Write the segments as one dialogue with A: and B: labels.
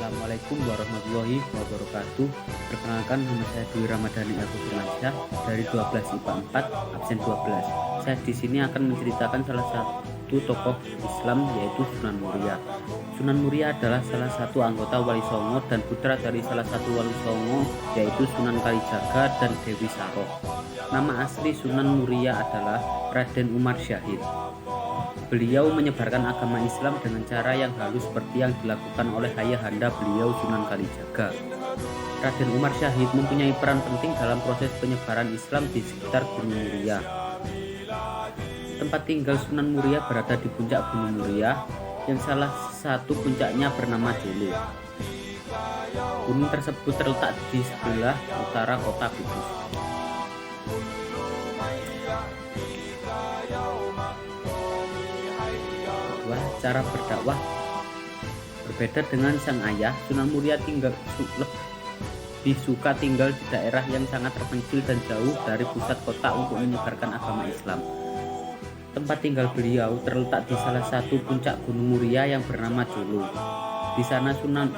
A: Assalamualaikum warahmatullahi wabarakatuh. Perkenalkan, nama saya Dwi Ramadhani Agus Firmansyah dari 12 IPA 4 absen 12. Saya di sini akan menceritakan salah satu tokoh Islam, yaitu Sunan Muria. Sunan Muria adalah salah satu anggota Wali Songo dan putra dari salah satu Wali Songo, yaitu Sunan Kalijaga dan Dewi Saroh. Nama asli Sunan Muria adalah Raden Umar Syahid. Beliau menyebarkan agama Islam dengan cara yang halus seperti yang dilakukan oleh ayahanda beliau, Sunan Kalijaga. Raden Umar Syahid mempunyai peran penting dalam proses penyebaran Islam di sekitar Gunung Muria. Tempat tinggal Sunan Muria berada di puncak Gunung Muria, yang salah satu puncaknya bernama Jolo. Gunung tersebut terletak di sebelah utara kota Kudus. Cara berdakwah berbeda dengan sang ayah. Sunan Muria lebih suka tinggal di daerah yang sangat terpencil dan jauh dari pusat kota untuk menyebarkan agama Islam. Tempat tinggal beliau terletak di salah satu puncak Gunung Muria yang bernama Jolo. Di sana Sunan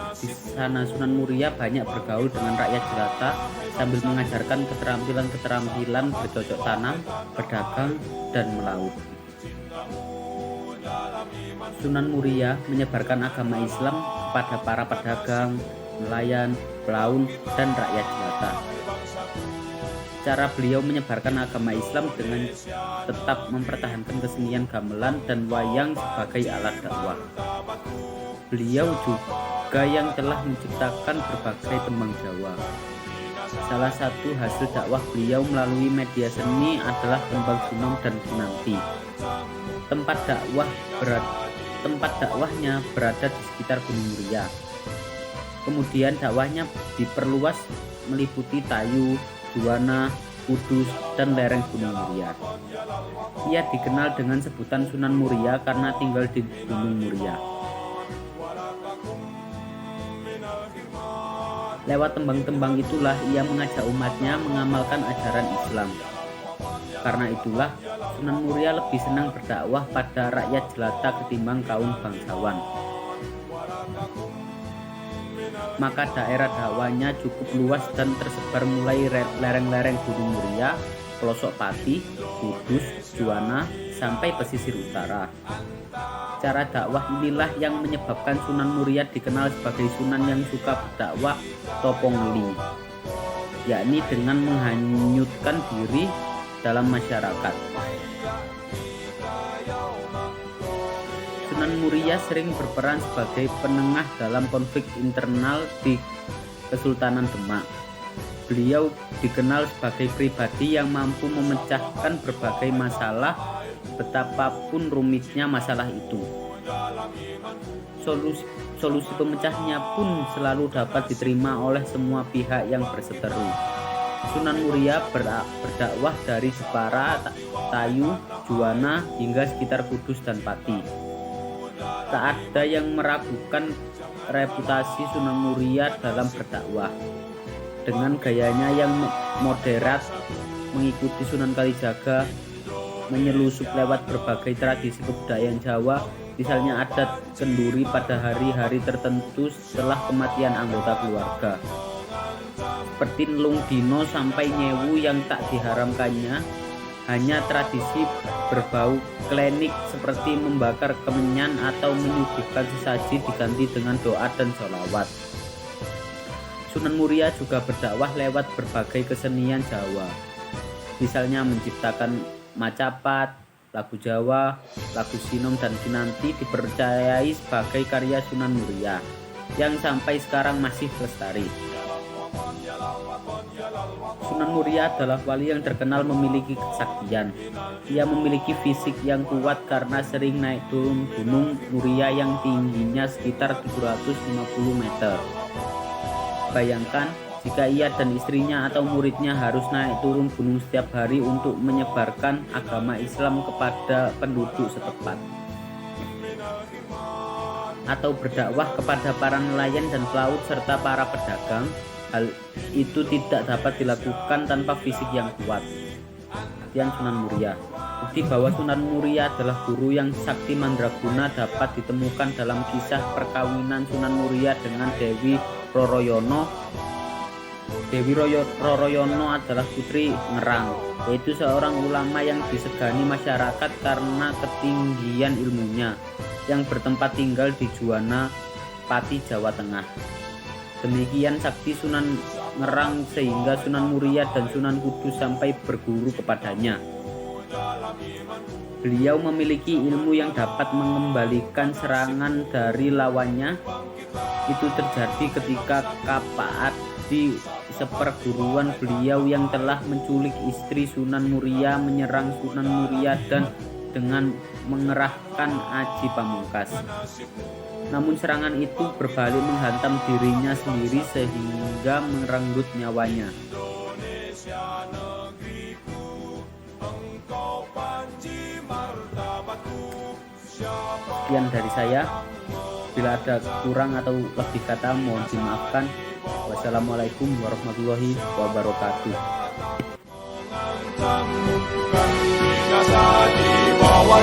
A: Muria banyak bergaul dengan rakyat jelata sambil mengajarkan keterampilan bercocok tanam, berdagang, dan melaut. Sunan Muria menyebarkan agama Islam kepada para pedagang, nelayan, pelaut, dan rakyat jelata. Cara beliau menyebarkan agama Islam dengan tetap mempertahankan kesenian gamelan dan wayang sebagai alat dakwah. Beliau juga yang telah menciptakan berbagai tembang Jawa. Salah satu hasil dakwah beliau melalui media seni adalah tembang Gunung dan Kinanti. Tempat dakwahnya berada di sekitar Gunung Muria. Kemudian dakwahnya diperluas meliputi Tayu, Juwana, Kudus, dan lereng Gunung Muria. Ia dikenal dengan sebutan Sunan Muria karena tinggal di Gunung Muria. Lewat tembang-tembang itulah ia mengajak umatnya mengamalkan ajaran Islam. Karena itulah Sunan Muria lebih senang berdakwah pada rakyat jelata ketimbang kaum bangsawan. Maka daerah dakwahnya cukup luas dan tersebar mulai lereng-lereng Gunung Muria, pelosok Pati, Kudus, Juwana, sampai pesisir utara. Cara dakwah inilah yang menyebabkan Sunan Muria dikenal sebagai Sunan yang suka berdakwah topongli, yakni dengan menghanyutkan diri dalam masyarakat. Sunan Muria sering berperan sebagai penengah dalam konflik internal di Kesultanan Demak. Beliau dikenal sebagai pribadi yang mampu memecahkan berbagai masalah, betapapun rumitnya masalah itu. Solusi pemecahnya pun selalu dapat diterima oleh semua pihak yang berseteru. Sunan Muria berdakwah dari Jepara, Tayu, Juwana, hingga sekitar Kudus dan Pati. Tak ada yang meragukan reputasi Sunan Muria dalam berdakwah. Dengan gayanya yang moderat, mengikuti Sunan Kalijaga, menyelusup lewat berbagai tradisi kebudayaan Jawa, misalnya adat kenduri pada hari-hari tertentu setelah kematian anggota keluarga. Seperti Nelung Dino sampai Nyewu yang tak diharamkannya, hanya tradisi berbau klinik seperti membakar kemenyan atau menyuguhkan sesaji diganti dengan doa dan sholawat. Sunan Muria juga berdakwah lewat berbagai kesenian Jawa, misalnya menciptakan macapat, lagu Jawa, lagu Sinom, dan Kinanti dipercayai sebagai karya Sunan Muria yang sampai sekarang masih lestari. Sunan Muria adalah wali yang terkenal memiliki kesaktian. Ia memiliki fisik yang kuat karena sering naik turun Gunung Muria yang tingginya sekitar 750 meter. Bayangkan jika ia dan istrinya atau muridnya harus naik turun gunung setiap hari untuk menyebarkan agama Islam kepada penduduk setempat, atau berdakwah kepada para nelayan dan pelaut serta para pedagang. Hal itu tidak dapat dilakukan tanpa fisik yang kuat. Sekian Sunan Muria. Bukti bahwa Sunan Muria adalah guru yang sakti mandraguna dapat ditemukan dalam kisah perkawinan Sunan Muria dengan Dewi Roroyono. Dewi Roroyono adalah putri Ngerang, yaitu seorang ulama yang disegani masyarakat karena ketinggian ilmunya, yang bertempat tinggal di Juwana, Pati, Jawa Tengah. Demikian sakti Sunan Ngerang sehingga Sunan Muria dan Sunan Kudus sampai berguru kepadanya. Beliau memiliki ilmu yang dapat mengembalikan serangan dari lawannya. Itu terjadi ketika Kapaat di seperguruan beliau yang telah menculik istri Sunan Muria menyerang Sunan Muria dan dengan mengerahkan Aji Pamungkas. Namun serangan itu berbalik menghantam dirinya sendiri sehingga merenggut nyawanya. Sekian dari saya. Bila ada kurang atau lebih kata mohon dimaafkan. Wassalamualaikum warahmatullahi wabarakatuh.
B: Di bawah